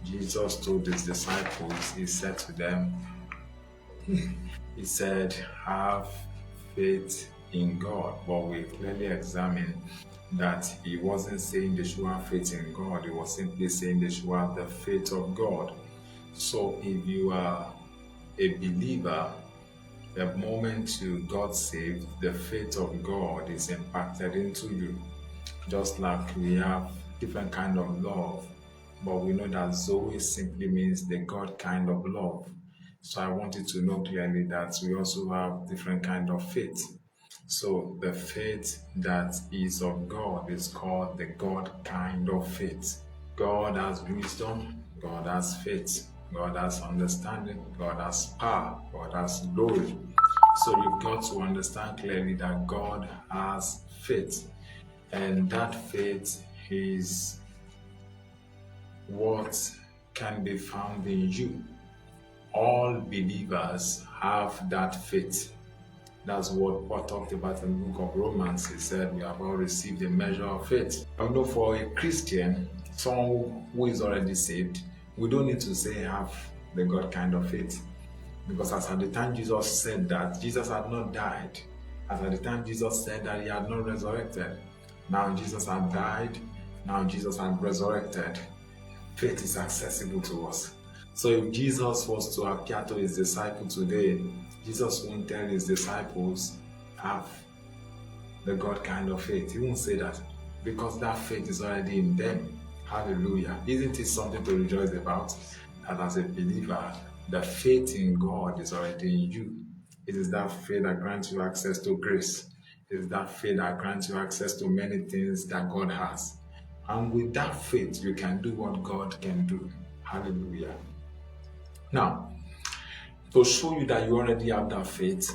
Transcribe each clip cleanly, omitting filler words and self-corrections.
Jesus told his disciples, he said to them, he said, have faith in God. But we clearly examine that he wasn't saying they should have faith in God. He was simply saying they should have the faith of God. So if you are a believer, the moment you got saved, the faith of God is impacted into you. Just like we have different kind of love, but we know that Zoe simply means the God kind of love. So I want you to know clearly that we also have different kind of faith. So the faith that is of God is called the God kind of faith. God has wisdom, God has faith, God has understanding, God has power, God has glory. So you've got to understand clearly that God has faith. And that faith is what can be found in you. All believers have that faith. That's what Paul talked about in the book of Romans. He said, we have all received a measure of faith. I know for a Christian, someone who is already saved, we don't need to say have the God kind of faith. Because as at the time Jesus said that, Jesus had not died. As at the time Jesus said that, he had not resurrected. Now Jesus had died. Now Jesus had resurrected. Faith is accessible to us. So if Jesus was to appear to his disciples today, Jesus won't tell his disciples, have the God kind of faith. He won't say that, because that faith is already in them. Hallelujah. Isn't it something to rejoice about? That as a believer, the faith in God is already in you. It is that faith that grants you access to grace. It is that faith that grants you access to many things that God has. And with that faith, you can do what God can do. Hallelujah. Now, to show you that you already have that faith,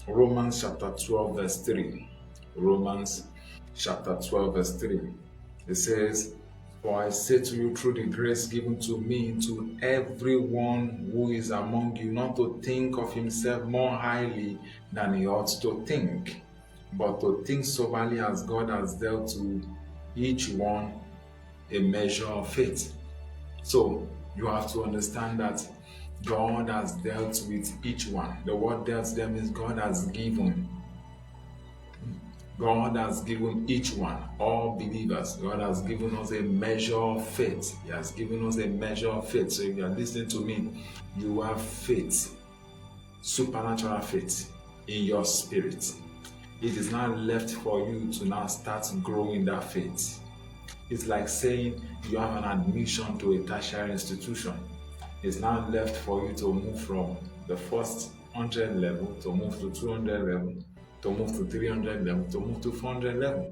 Romans chapter 12 verse 3. Romans chapter 12 verse 3. It says, for I say to you through the grace given to me, to everyone who is among you, not to think of himself more highly than he ought to think, but to think soberly as God has dealt to each one a measure of faith. So you have to understand that God has dealt with each one. The word dealt them means God has given. God has given each one, all believers. God has given us a measure of faith. He has given us a measure of faith. So if you are listening to me, you have faith, supernatural faith in your spirit. It is now left for you to now start growing that faith. It's like saying you have an admission to a tertiary institution. It's now left for you to move from the first 100 level, to move to 200 level, to move to 300 level, to move to 400 level.